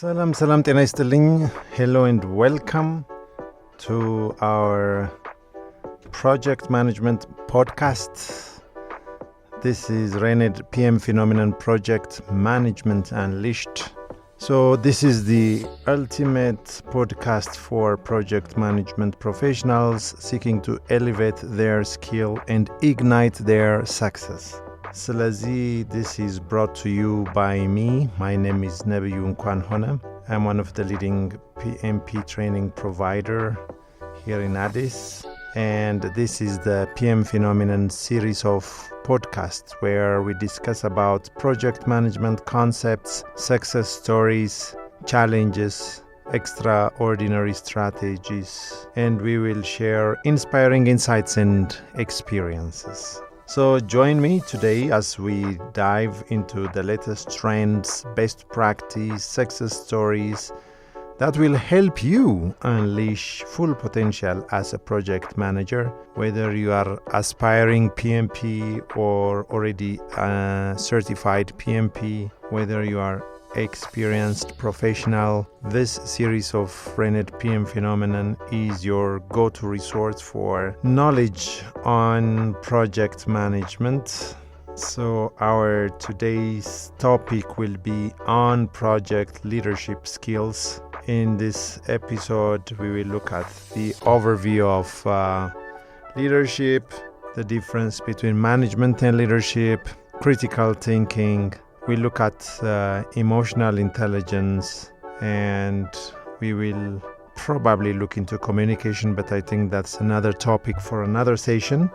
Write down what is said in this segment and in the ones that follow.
Salam ጤና ይስጥልኝ. Hello and welcome to our project management podcast. This is RENED-PMPhenomenon project management unleashed. So this is the ultimate podcast for project management professionals seeking to elevate their skill and ignite their success. Slazi, this is brought to you by me. My name is Nebiyu Nkwanhona. I'm one of the leading PMP training provider here in Addis. And this is the PM Phenomenon series of podcasts where we discuss about project management concepts, success stories, challenges, extraordinary strategies, and we will share inspiring insights and experiences. So join me today as we dive into the latest trends, best practice, success stories that will help you unleash full potential as a project manager, whether you are aspiring PMP or already a certified PMP, whether you are experienced professional. This series of RENED-PMPhenomenon is your go-to resource for knowledge on project management. So our today's topic will be on project leadership skills. In this episode, we will look at the overview of leadership, the difference between management and leadership, critical thinking. We look at emotional intelligence, and we will probably look into communication, but I think that's another topic for another session.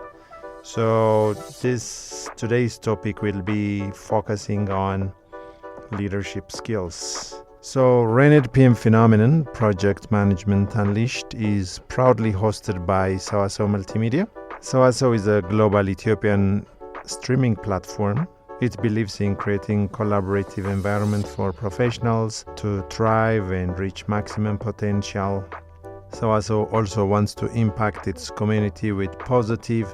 So today's topic will be focusing on leadership skills. So RENED-PMPhenomenon Project Management Unleashed is proudly hosted by Sewasew Multimedia. Sewasew is a global Ethiopian streaming platform. It believes in creating collaborative environment for professionals to thrive and reach maximum potential. Sewasew also wants to impact its community with positive,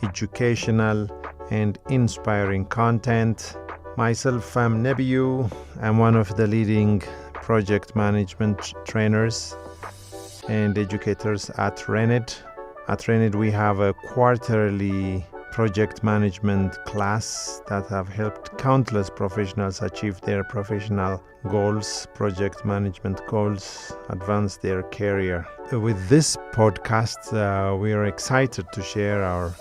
educational, and inspiring content. Myself, I'm Nebiyu. I'm one of the leading project management trainers and educators at RENED. At RENED, we have a quarterly project management class that have helped countless professionals achieve their professional goals, project management goals, advance their career. With this podcast, we are excited to share our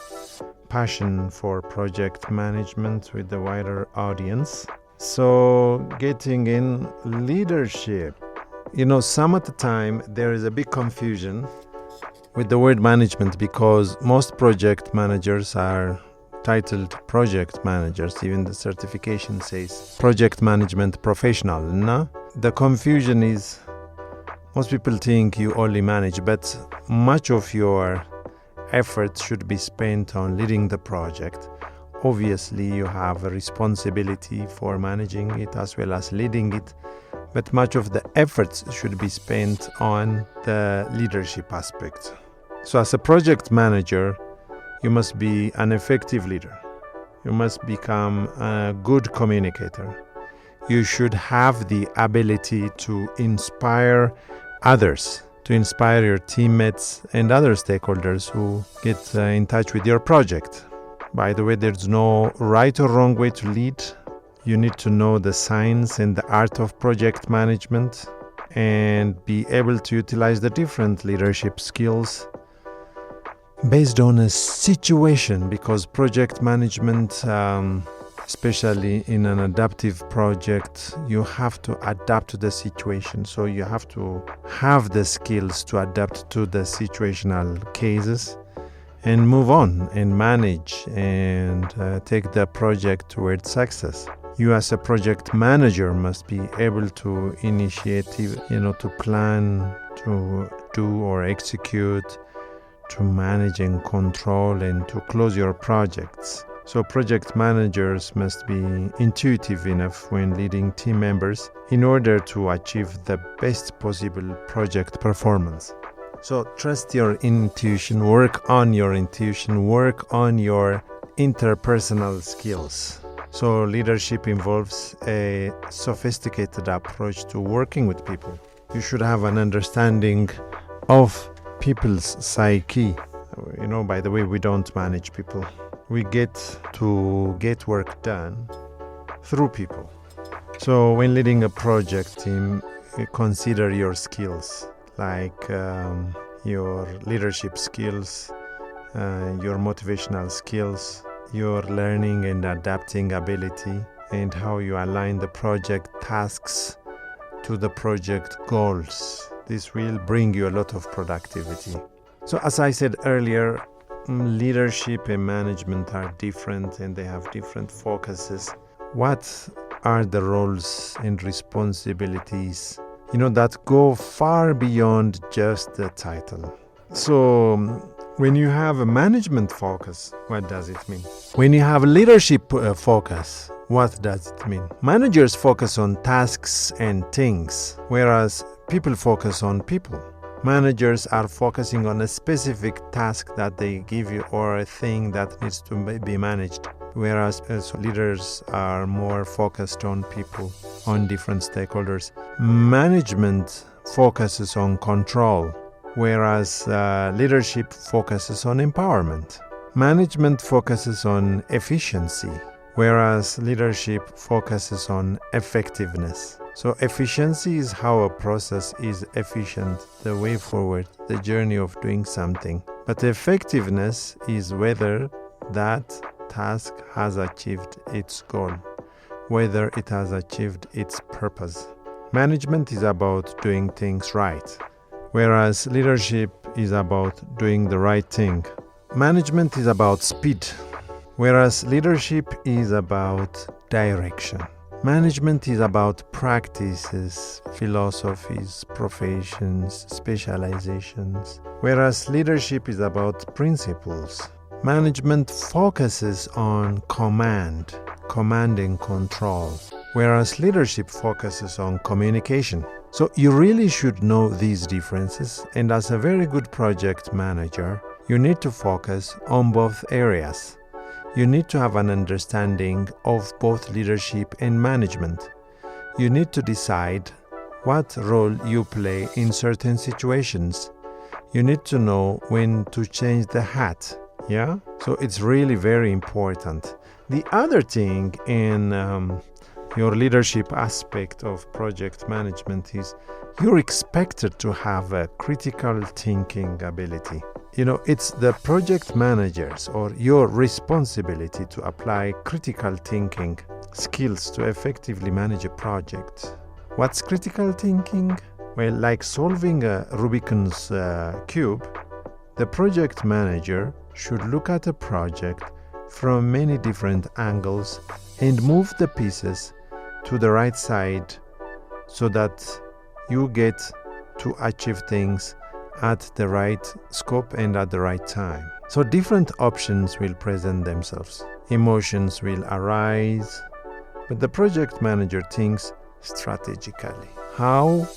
passion for project management with the wider audience. So getting in leadership, some at the time there is a big confusion with the word management because most project managers are titled project managers. Even the certification says project management professional. No? The confusion is most people think you only manage, but much of your effort should be spent on leading the project. Obviously, you have a responsibility for managing it as well as leading it, but much of the efforts should be spent on the leadership aspect. So as a project manager, you must be an effective leader. You must become a good communicator. You should have the ability to inspire others, to inspire your teammates and other stakeholders who get in touch with your project. By the way, there's no right or wrong way to lead. You need to know the science and the art of project management and be able to utilize the different leadership skills based on a situation, because project management, especially in an adaptive project, you have to adapt to the situation. So you have to have the skills to adapt to the situational cases and move on and manage and take the project towards success. You as a project manager must be able to initiate, to plan, to do or execute, to manage and control and to close your projects. So project managers must be intuitive enough when leading team members in order to achieve the best possible project performance. So trust your intuition, work on your interpersonal skills. So leadership involves a sophisticated approach to working with people. You should have an understanding of people's psyche. By the way, we don't manage people. We get to get work done through people. So when leading a project team, consider your skills, like your leadership skills, your motivational skills, your learning and adapting ability, and how you align the project tasks to the project goals. This will bring you a lot of productivity. So as I said earlier, leadership and management are different and they have different focuses. What are the roles and responsibilities, that go far beyond just the title? So when you have a management focus, what does it mean? When you have leadership focus, what does it mean? Managers focus on tasks and things, whereas people focus on people. Managers are focusing on a specific task that they give you or a thing that needs to be managed, whereas leaders are more focused on people, on different stakeholders. Management focuses on control, whereas leadership focuses on empowerment. Management focuses on efficiency, whereas leadership focuses on effectiveness. So efficiency is how a process is efficient, the way forward, the journey of doing something. But effectiveness is whether that task has achieved its goal, whether it has achieved its purpose. Management is about doing things right, whereas leadership is about doing the right thing. Management is about speed, whereas leadership is about direction. Management is about practices, philosophies, professions, specializations, whereas leadership is about principles. Management focuses on command and control, whereas leadership focuses on communication. So you really should know these differences, and as a very good project manager, you need to focus on both areas. You need to have an understanding of both leadership and management. You need to decide what role you play in certain situations. You need to know when to change the hat. Yeah? So it's really very important. The other thing in your leadership aspect of project management is you're expected to have a critical thinking ability. It's the project managers or your responsibility to apply critical thinking skills to effectively manage a project. What's critical thinking? Well, like solving a Rubik's cube, the project manager should look at a project from many different angles and move the pieces to the right side so that you get to achieve things at the right scope and at the right time. So different options will present themselves. Emotions will arise, but the project manager thinks strategically. How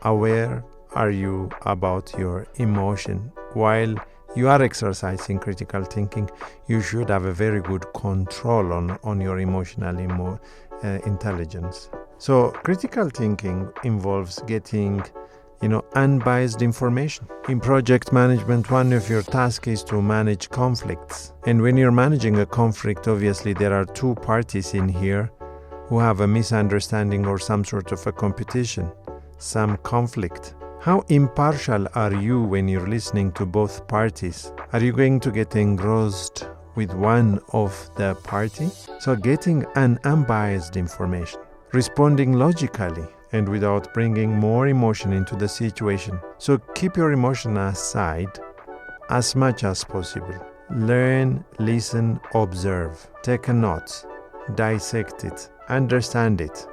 aware are you about your emotion? While you are exercising critical thinking, you should have a very good control on your emotional intelligence. So critical thinking involves getting unbiased information. In project management, one of your tasks is to manage conflicts. And when you're managing a conflict, obviously there are two parties in here who have a misunderstanding or some sort of a competition, some conflict. How impartial are you when you're listening to both parties? Are you going to get engrossed with one of the party? So getting an unbiased information, responding logically, and without bringing more emotion into the situation. So keep your emotion aside as much as possible. Learn, listen, observe. Take a note, dissect it, understand it.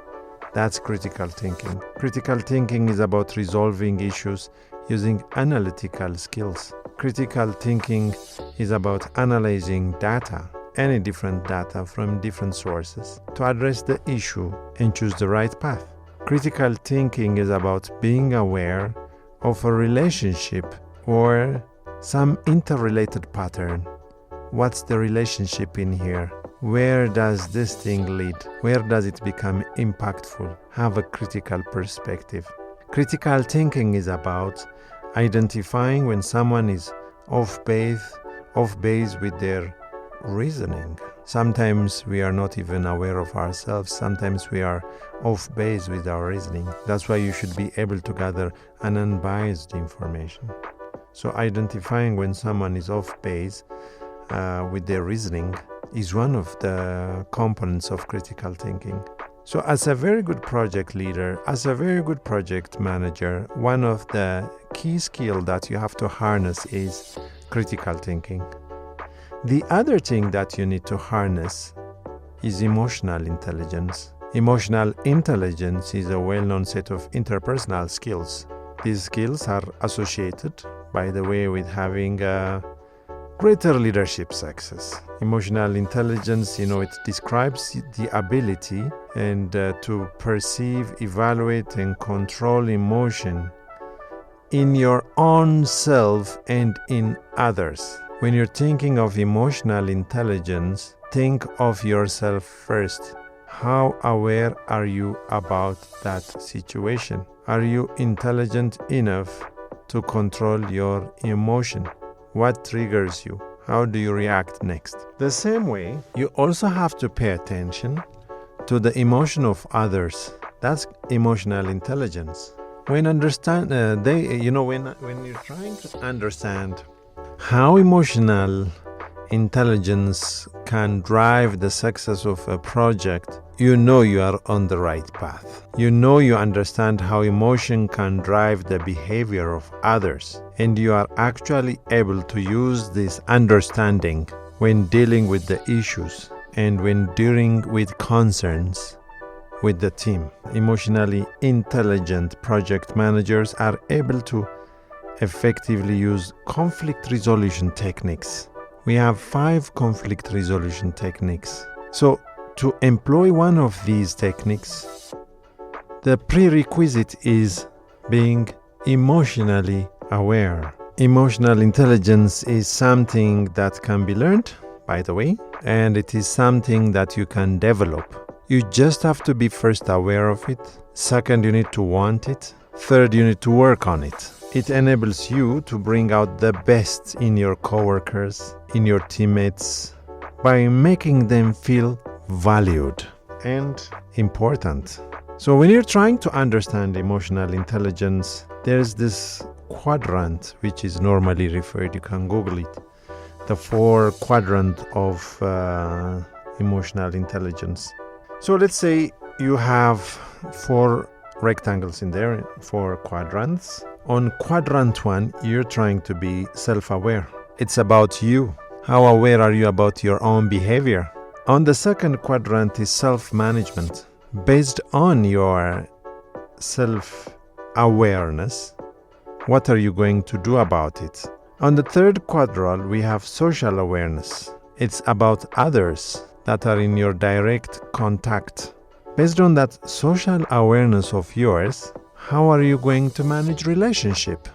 That's critical thinking. Critical thinking is about resolving issues using analytical skills. Critical thinking is about analyzing data, any different data from different sources, to address the issue and choose the right path. Critical thinking is about being aware of a relationship or some interrelated pattern. What's the relationship in here? Where does this thing lead? Where does it become impactful? Have a critical perspective. Critical thinking is about identifying when someone is off base with their reasoning. Sometimes we are not even aware of ourselves. Sometimes we are off base with our reasoning. That's why you should be able to gather an unbiased information. So identifying when someone is off base with their reasoning is one of the components of critical thinking. So as a very good project leader, as a very good project manager, one of the key skills that you have to harness is critical thinking. The other thing that you need to harness is emotional intelligence. Emotional intelligence is a well-known set of interpersonal skills. These skills are associated, by the way, with having greater leadership success. Emotional intelligence, it describes the ability and to perceive, evaluate, and control emotion in your own self and in others. When you're thinking of emotional intelligence, think of yourself first. How aware are you about that situation? Are you intelligent enough to control your emotion? What triggers you? How do you react next? The same way, you also have to pay attention to the emotion of others. That's emotional intelligence. When you're trying to understand how emotional intelligence can drive the success of a project, you are on the right path. You understand how emotion can drive the behavior of others, and you are actually able to use this understanding when dealing with the issues and when dealing with concerns with the team. Emotionally intelligent project managers are able to effectively use conflict resolution techniques. We have 5 conflict resolution techniques. So to employ one of these techniques, the prerequisite is being emotionally aware. Emotional intelligence is something that can be learned, by the way, and it is something that you can develop. You just have to be first aware of it. Second, you need to want it. Third, you need to work on it. It enables you to bring out the best in your coworkers, in your teammates, by making them feel valued and important. So when you're trying to understand emotional intelligence, there's this quadrant which is normally referred, you can Google it, the 4 quadrant of emotional intelligence. So let's say you have 4 rectangles in there, 4 quadrants. On quadrant 1, you're trying to be self-aware. It's about you. How aware are you about your own behavior? On the second quadrant is self-management. Based on your self-awareness, what are you going to do about it? On the third quadrant, we have social awareness. It's about others that are in your direct contact. Based on that social awareness of yours, how are you going to manage relationship?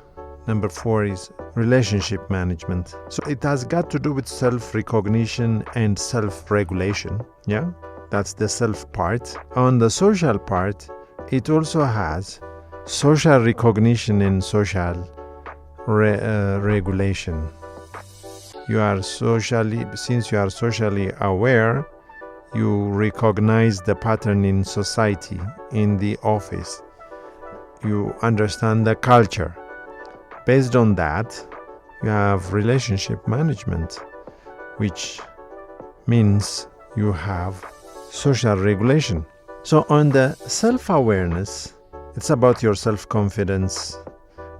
Number 4 is relationship management. So it has got to do with self-recognition and self-regulation. Yeah, that's the self part. On the social part, it also has social recognition and social regulation. Since you are socially aware, you recognize the pattern in society, in the office. You understand the culture. Based on that, you have relationship management, which means you have social regulation. So on the self-awareness, it's about your self-confidence.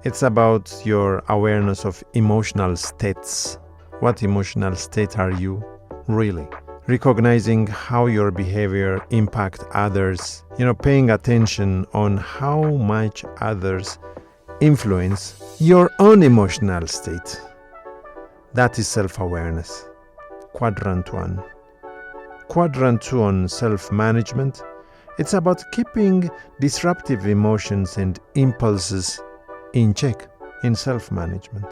It's about your awareness of emotional states. What emotional state are you really? Recognizing how your behavior impact others, paying attention on how much others influence your own emotional state. That is self-awareness. Quadrant 1. Quadrant 2 on self-management. It's about keeping disruptive emotions and impulses in check in self-management.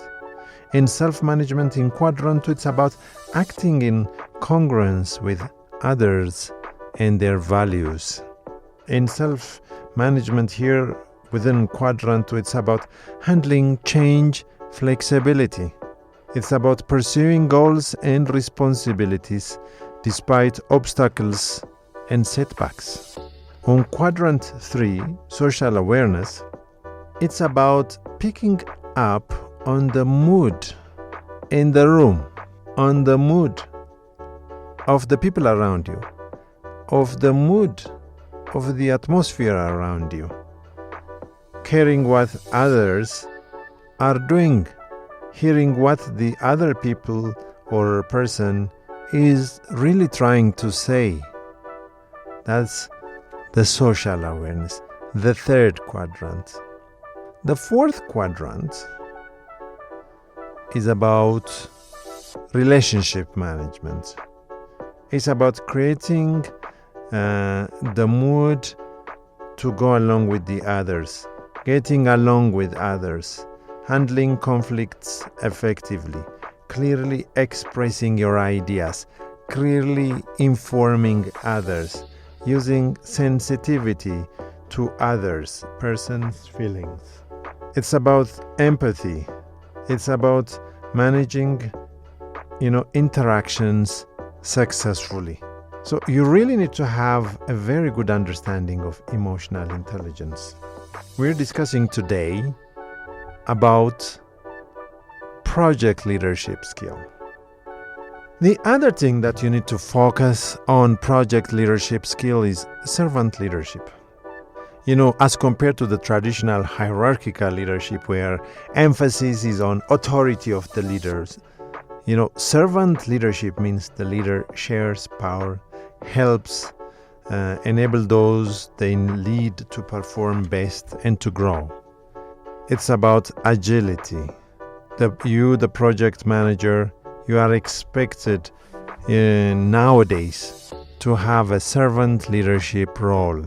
In self-management in quadrant 2, it's about acting in congruence with others and their values. In self-management here, within quadrant 2, it's about handling change, flexibility. It's about pursuing goals and responsibilities despite obstacles and setbacks. On quadrant 3, social awareness, it's about picking up on the mood in the room, on the mood of the people around you, of the mood of the atmosphere around you, caring what others are doing, hearing what the other people or person is really trying to say. That's the social awareness, the third quadrant. The fourth quadrant is about relationship management. It's about creating the mood to go along with the others, getting along with others, handling conflicts effectively, clearly expressing your ideas, clearly informing others, using sensitivity to others, person's feelings. It's about empathy. It's about managing, interactions successfully. So you really need to have a very good understanding of emotional intelligence. We're discussing today about project leadership skill. The other thing that you need to focus on project leadership skill is servant leadership. As compared to the traditional hierarchical leadership where emphasis is on authority of the leaders, servant leadership means the leader shares power, helps enable those they lead to perform best and to grow. It's about agility. The project manager, you are expected nowadays to have a servant leadership role.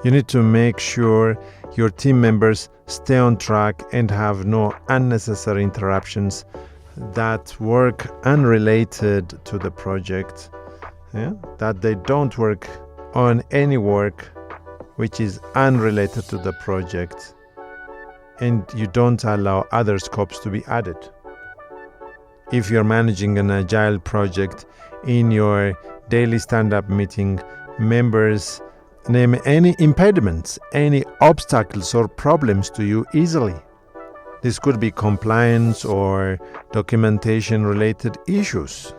You need to make sure your team members stay on track and have no unnecessary interruptions that work unrelated to the project, that they don't work on any work which is unrelated to the project, and you don't allow other scopes to be added. If you're managing an agile project, in your daily stand-up meeting, members name any impediments, any obstacles or problems to you easily. This could be compliance or documentation-related issues.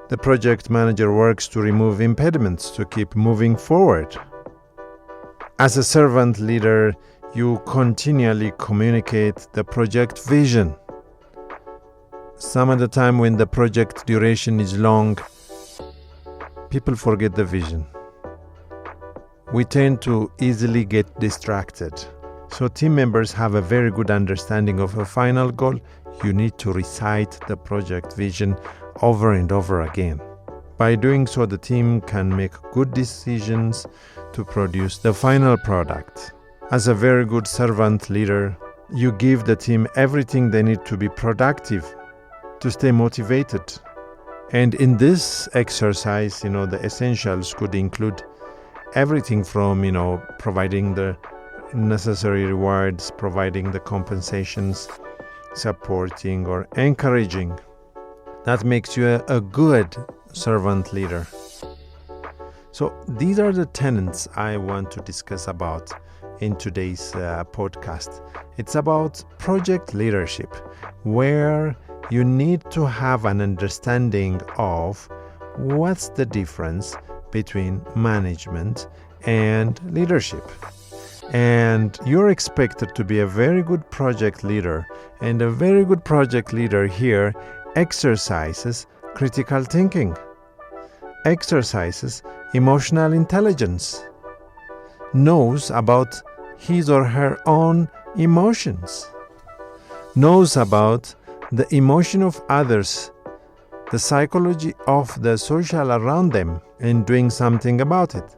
The project manager works to remove impediments to keep moving forward. As a servant leader, you continually communicate the project vision. Some of the time when the project duration is long, people forget the vision. We tend to easily get distracted. So team members have a very good understanding of a final goal. You need to recite the project vision over and over again. By doing so, the team can make good decisions to produce the final product. As a very good servant leader, you give the team everything they need to be productive, to stay motivated. And in this exercise, the essentials could include everything from, providing the necessary rewards, providing the compensations, supporting or encouraging. That makes you a good servant leader. So these are the tenets I want to discuss about in today's podcast. It's about project leadership, where you need to have an understanding of what's the difference between management and leadership. And you're expected to be a very good project leader, and a very good project leader here exercises critical thinking, exercises emotional intelligence, knows about his or her own emotions, knows about the emotion of others, the psychology of the social around them, and doing something about it.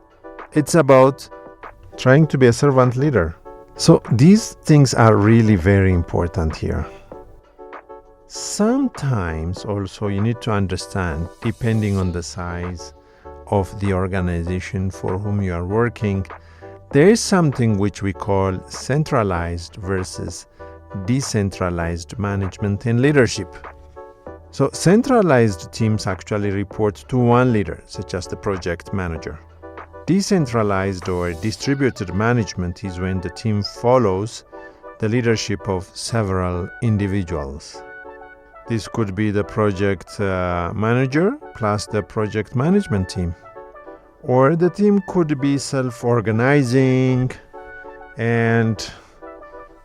It's about trying to be a servant leader. So these things are really very important here. Sometimes also you need to understand, depending on the size of the organization for whom you are working, there is something which we call centralized versus decentralized management and leadership. So centralized teams actually report to one leader, such as the project manager. Decentralized or distributed management is when the team follows the leadership of several individuals. This could be the project manager plus the project management team. Or the team could be self-organizing and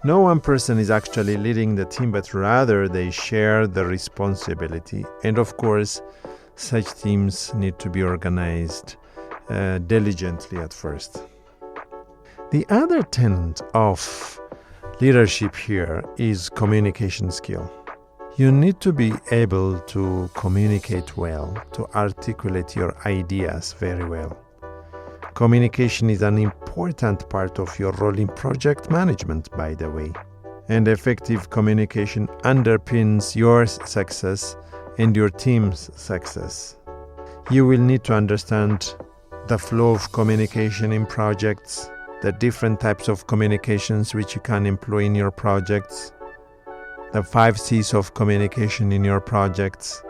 no one person is actually leading the team, but rather they share the responsibility. And of course, such teams need to be organized diligently at first. The other tenet of leadership here is communication skill. You need to be able to communicate well, to articulate your ideas very well. Communication is an important part of your role in project management, by the way. And effective communication underpins your success and your team's success. You will need to understand the flow of communication in projects, the different types of communications which you can employ in your projects, the 5 C's of communication in your projects.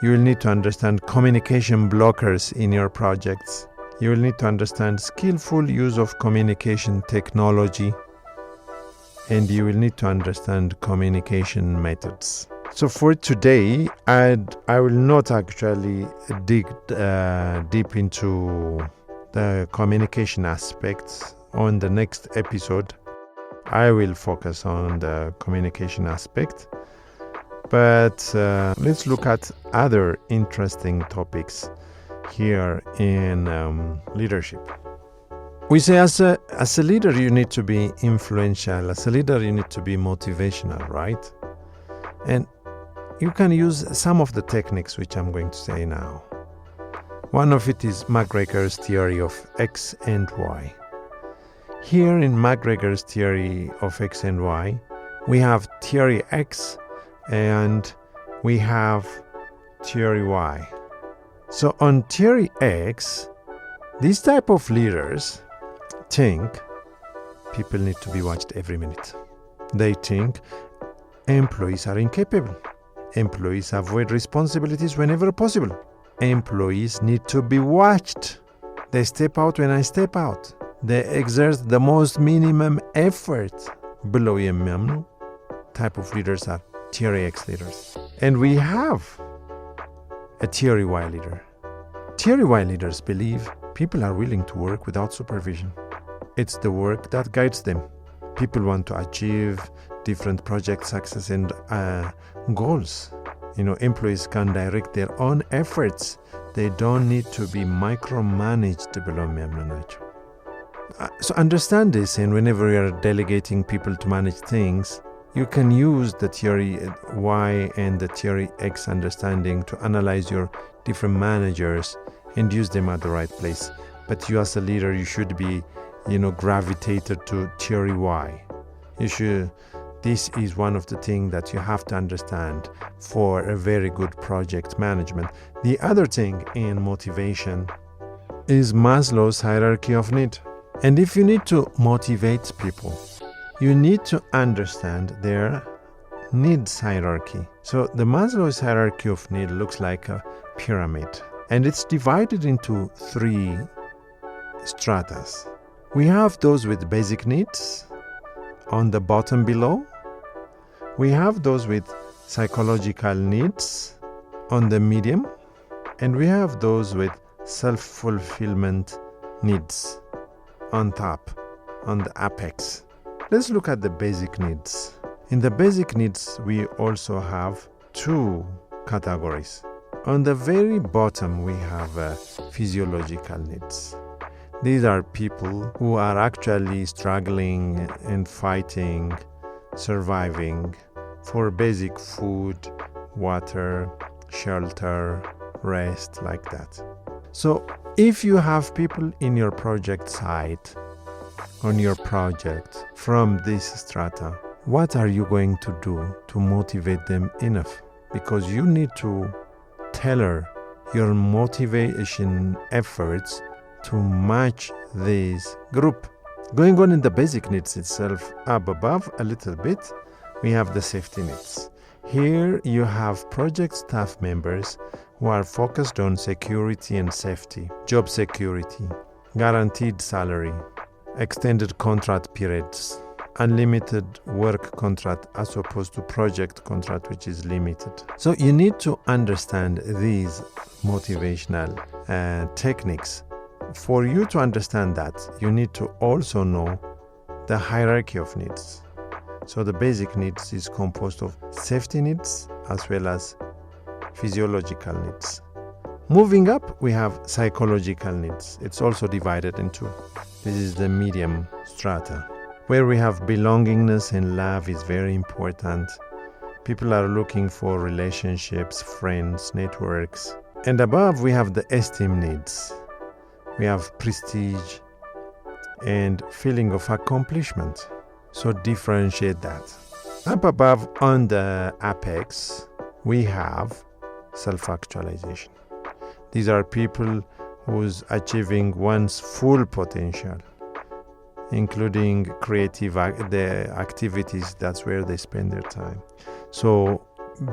You will need to understand communication blockers in your projects. You will need to understand skillful use of communication technology, and you will need to understand communication methods. So for today, I will not actually dig deep into the communication aspects. On the next episode, I will focus on the communication aspect. But let's look at other interesting topics here in leadership. We say as a leader, you need to be influential. As a leader, you need to be motivational, right? And you can use some of the techniques which I'm going to say now. One of it is McGregor's theory of X and Y. Here in McGregor's theory of X and Y, we have theory X and we have theory Y. So on theory X, these type of leaders think people need to be watched every minute. They think employees are incapable. Employees avoid responsibilities whenever possible. Employees need to be watched. They step out when I step out. They exert the most minimum effort. Below የሚያምኑ type of leaders are theory X leaders. And we have a theory Y leader. Theory Y leaders believe people are willing to work without supervision. It's the work that guides them. People want to achieve different project success and goals. Employees can direct their own efforts. They don't need to be micromanaged ብለው የሚያምኑ ናቸው። So understand this, and whenever you are delegating people to manage things, you can use the theory Y and the theory X understanding to analyze your different managers and use them at the right place. But you as a leader, you should be, gravitated to theory Y. This is one of the things that you have to understand for a very good project management. The other thing in motivation is Maslow's hierarchy of need. And if you need to motivate people, you need to understand their needs hierarchy. So the Maslow's hierarchy of need looks like a pyramid, and it's divided into 3 stratas. We have those with basic needs on the bottom below. We have those with psychological needs on the medium, and we have those with self-fulfillment needs on top, on the apex. Let's look at the basic needs. In the basic needs, we also have 2 categories. On the very bottom, we have physiological needs. These are people who are actually struggling and fighting, surviving for basic food, water, shelter, rest, like that. So if you have people in your project site, on your project, from this strata, what are you going to do to motivate them enough? Because you need to tailor your motivation efforts to match this group. Going on in the basic needs itself, up above a little bit, we have the safety needs. Here you have project staff members who are focused on security and safety, job security, guaranteed salary, extended contract periods, unlimited work contract as opposed to project contract, which is limited. So you need to understand these motivational techniques. For you to understand that, you need to also know the hierarchy of needs. So the basic needs is composed of safety needs as well as physiological needs. Moving up, we have psychological needs. It's also divided into, this is the medium strata, where we have belongingness and love is very important. People are looking for relationships, friends, networks. And above, we have the esteem needs. We have prestige and feeling of accomplishment. So differentiate that. Up above on the apex, we have self-actualization. These are people who's achieving one's full potential, including creative the activities. That's where they spend their time. So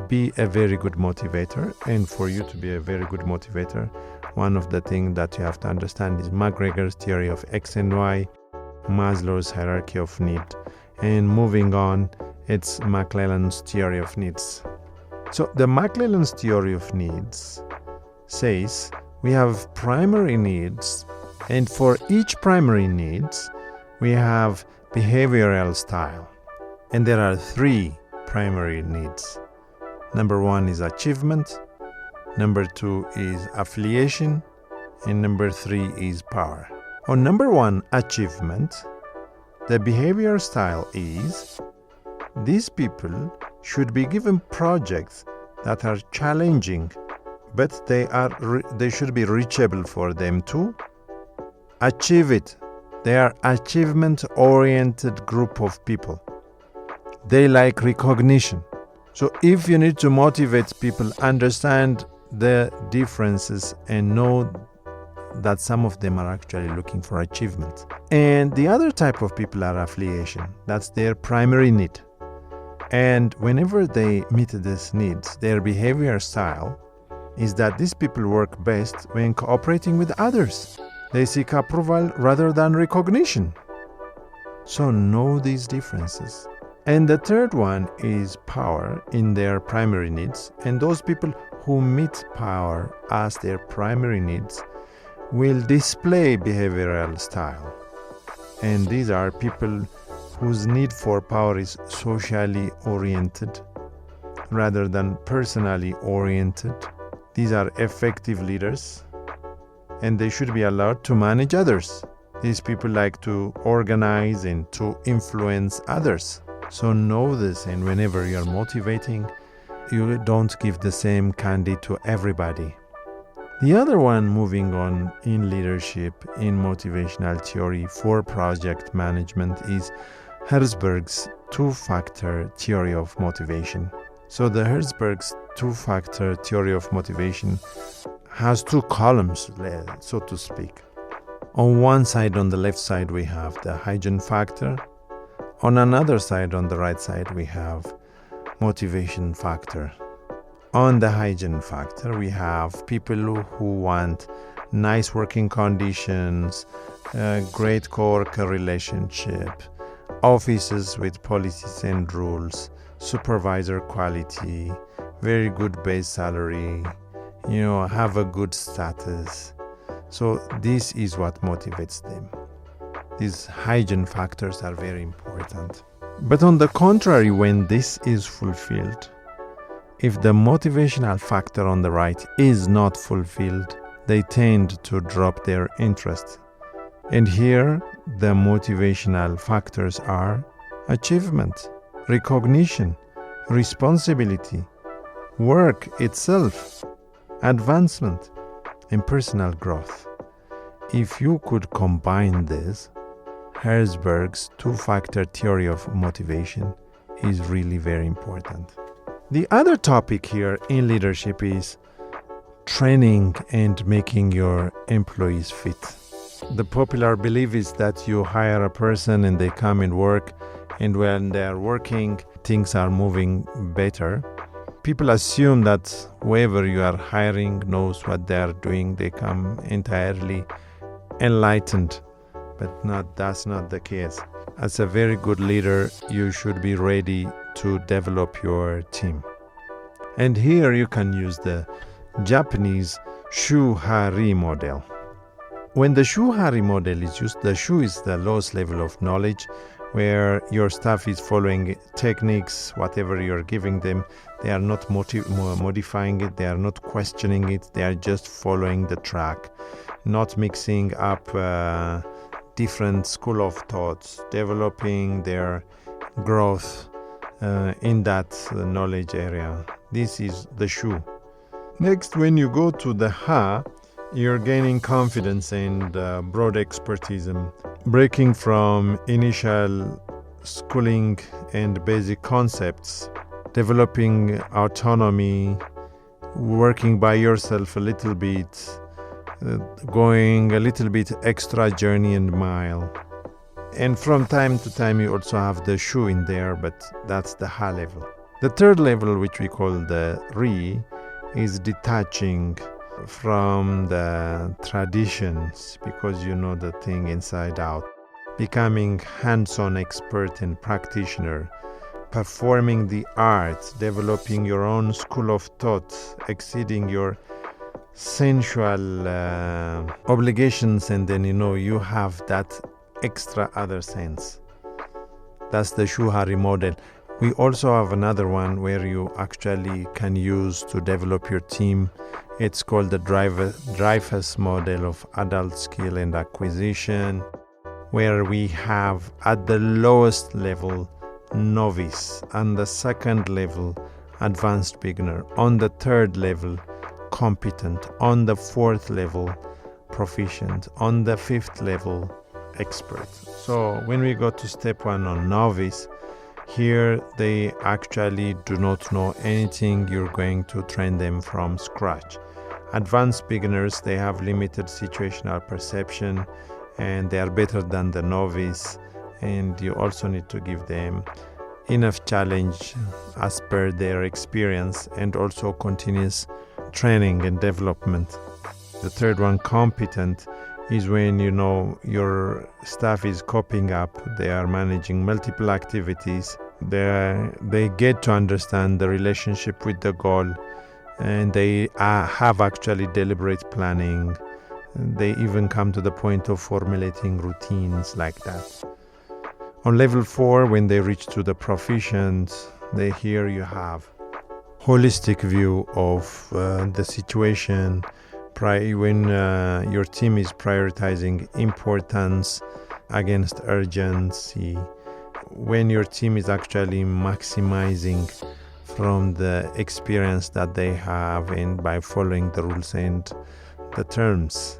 be a very good motivator. And for you to be a very good motivator, one of the things that you have to understand is McGregor's theory of X and Y, Maslow's hierarchy of need, and moving on, it's McClelland's theory of needs. So the McClelland's theory of needs says we have primary needs, and for each primary needs, we have behavioral style. And there are 3 primary needs. Number 1 is achievement, number 2 is affiliation, and number 3 is power. On number 1, achievement, the behavior style is these people should be given projects that are challenging, but they should be reachable for them to achieve it. They are achievement-oriented group of people. They like recognition. So if you need to motivate people, understand the differences and know that some of them are actually looking for achievement. And the other type of people are affiliation. That's their primary need. And whenever they meet these needs, their behavior style is that these people work best when cooperating with others. They seek approval rather than recognition. So know these differences. And the third one is power in their primary needs. And those people who meet power as their primary needs will display behavioral style. And these are people whose need for power is socially oriented rather than personally oriented. These are effective leaders, and they should be allowed to manage others. These people like to organize and to influence others. So know this, and whenever you're motivating, you don't give the same candy to everybody. The other one, moving on in leadership, in motivational theory for project management, is Herzberg's 2-factor theory of motivation. So the Herzberg's 2-factor theory of motivation has 2 columns, so to speak. On one side, on the left side, we have the hygiene factor. On another side, on the right side, we have motivation factor. On the hygiene factor, we have people who want nice working conditions, great co-worker relationship, offices with policies and rules, supervisor quality, very good base salary, have a good status. So this is what motivates them. These hygiene factors are very important. But on the contrary, when this is fulfilled, if the motivational factor on the right is not fulfilled, they tend to drop their interest. And here, the motivational factors are achievement, recognition, responsibility, work itself, advancement, and personal growth. If you could combine this, Herzberg's 2-factor theory of motivation is really very important. The other topic here in leadership is training and making your employees fit. The popular belief is that you hire a person and they come and work, and when they are working, things are moving better. People assume that whoever you are hiring knows what they are doing. They come entirely enlightened, but that's not the case. As a very good leader, you should be ready to develop your team. And here you can use the Japanese Shuhari model. When the Shuhari model is used, the Shu is the lowest level of knowledge, where your staff is following techniques, whatever you're giving them. They are not modifying it, they are not questioning it, they are just following the track, not mixing up different school of thoughts, developing their growth in that knowledge area. This is the Shu. Next, when you go to the Ha, you're gaining confidence and broad expertise, breaking from initial schooling and basic concepts, developing autonomy, working by yourself a little bit, going a little bit extra journey and mile. And from time to time you also have the Shu in there, but that's the Ha level. The third level, which we call the Ri, is detaching from the traditions because you know the thing inside out, becoming hands-on expert and practitioner, performing the art, developing your own school of thought, exceeding your sensual obligations, and then you have that extra other sense. That's the Shuhari model. We also have another one where you actually can use to develop your team. It's called the Dreyfus model of adult skill and acquisition, where we have at the lowest level novice, on the second level advanced beginner, on the third level competent, on the fourth level proficient, on the fifth level expert. So when we go to step 1 on novice, here they actually do not know anything. You're going to train them from scratch. Advanced beginners, they have limited situational perception and they are better than the novice, and you also need to give them enough challenge as per their experience and also continuous training and development. The third one, competent, is when your staff is coping up, they are managing multiple activities, they get to understand the relationship with the goal, and they have actually deliberate planning. They even come to the point of formulating routines like that. On level 4, when they reach to the proficient, here you have holistic view of the situation. When your team is prioritizing importance against urgency, when your team is actually maximizing from the experience that they have and by following the rules and the terms.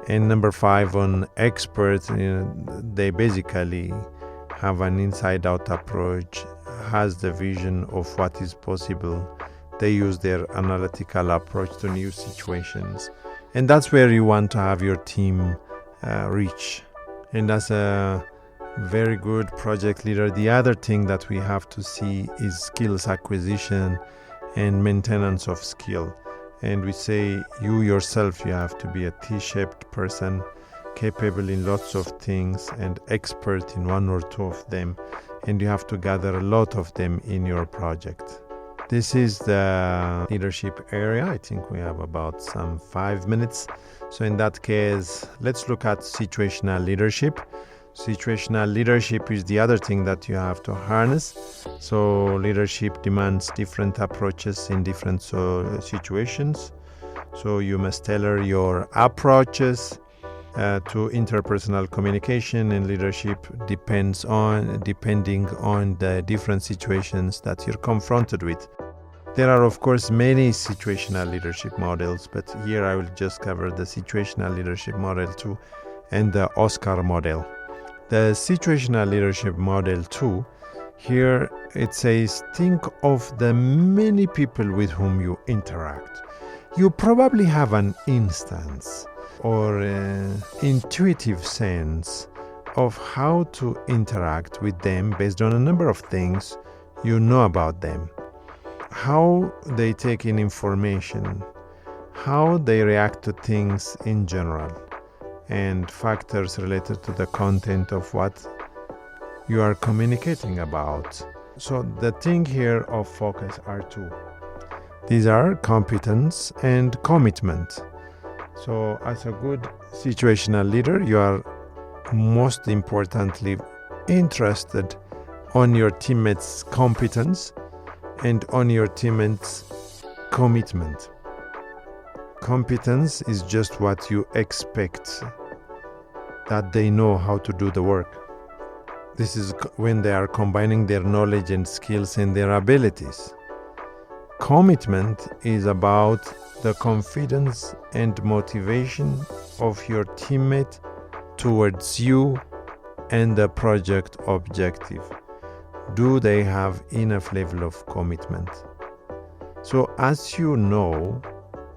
And number 5 on experts, they basically have an inside-out approach, has the vision of what is possible. They use their analytical approach to new situations. And that's where you want to have your team reach. And as a very good project leader, the other thing that we have to see is skills acquisition and maintenance of skill. And we say you yourself, you have to be a T-shaped person, capable in lots of things and expert in 1 or 2 of them. And you have to gather a lot of them in your project. This is the leadership area. I think we have about some 5 minutes. So in that case, let's look at situational leadership. Situational leadership is the other thing that you have to harness. So leadership demands different approaches in different situations. So you must tailor your approaches to interpersonal communication, and leadership depending on the different situations that you're confronted with. There are, of course, many situational leadership models, but here I will just cover the situational leadership model 2 and the Oscar model. The situational leadership model 2, here it says think of the many people with whom you interact. You probably have an instance or intuitive sense of how to interact with them based on a number of things you know about them. How they take in information, how they react to things in general, and factors related to the content of what you are communicating about. So the thing here of focus are two. These are competence and commitment. So as a good situational leader, you are most importantly interested on your teammates' competence and on your teammates' commitment. Competence is just what you expect, that they know how to do the work. This is when they are combining their knowledge and skills and their abilities. Commitment is about the confidence and motivation of your teammate towards you and the project objective. Do they have enough level of commitment? So as you know,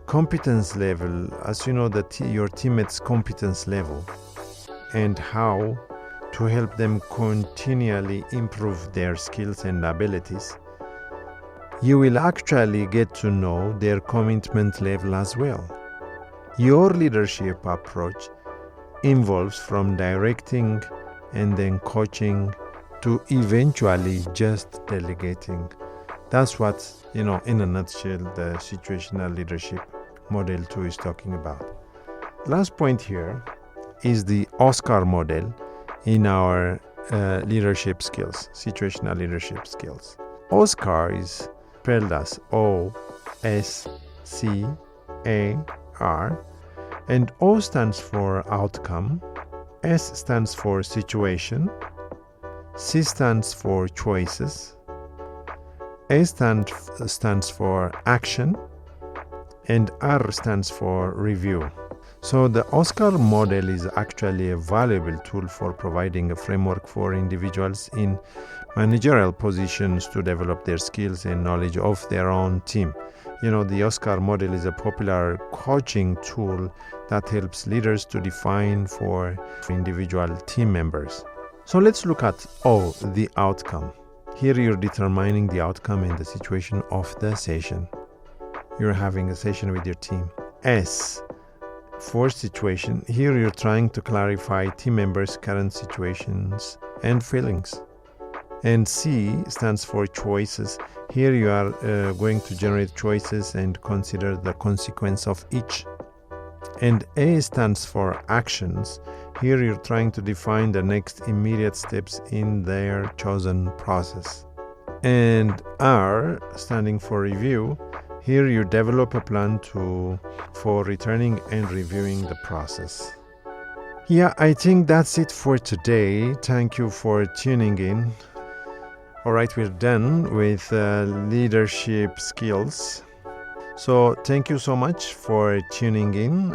competence level, as you know your teammates' competence level and how to help them continually improve their skills and abilities, you will actually get to know their commitment level as well. Your leadership approach involves from directing and then coaching to eventually just delegating. That's what, in a nutshell, the situational leadership model 2 is talking about. Last point here is the Oscar model in our leadership skills, situational leadership skills. Oscar is spelled as O-S-C-A-R, and O stands for outcome, S stands for situation, C stands for choices, A stands for action, and R stands for review. So the Oscar model is actually a valuable tool for providing a framework for individuals in managerial positions to develop their skills and knowledge of their own team. The Oscar model is a popular coaching tool that helps leaders to define for individual team members. So let's look at O, the outcome. Here you're determining the outcome and the situation of the session. You're having a session with your team. S, for situation. Here you're trying to clarify team members' current situations and feelings. And C stands for choices. Here you are going to generate choices and consider the consequence of each. And A stands for actions. Here you're trying to define the next immediate steps in their chosen process. And R standing for review. Here you develop a plan for returning and reviewing the process. Yeah, I think that's it for today. Thank you for tuning in. All right, we're done with leadership skills. So thank you so much for tuning in.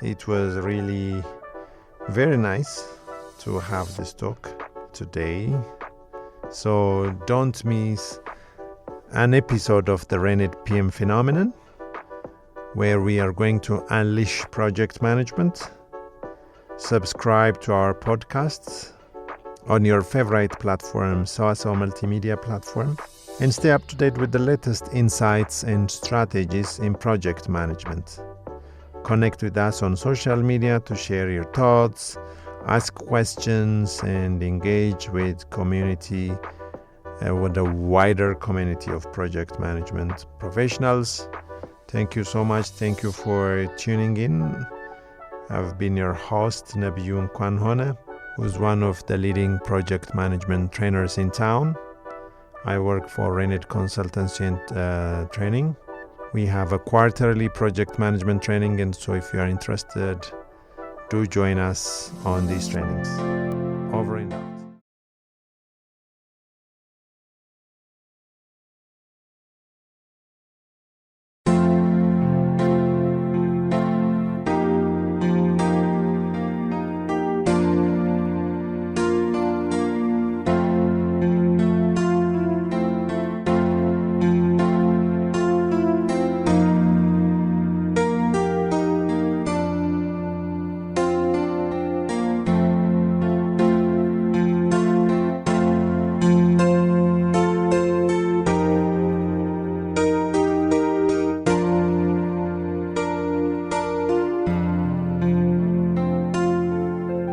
It was really very nice to have this talk today. So don't miss an episode of the RENED-PMPhenomenon, where we are going to unleash project management. Subscribe to our podcasts on your favorite platform, Sewasew multimedia platform, and stay up to date with the latest insights and strategies in project management. Connect with us on social media to share your thoughts, ask questions, and engage with a wider community of project management professionals. Thank you so much. Thank you for tuning in. I've been your host, Nabiyu Nkwanhone, who's one of the leading project management trainers in town. I work for RENED Consultancy and Training. We have a quarterly project management training, and so if you are interested, do join us on these trainings.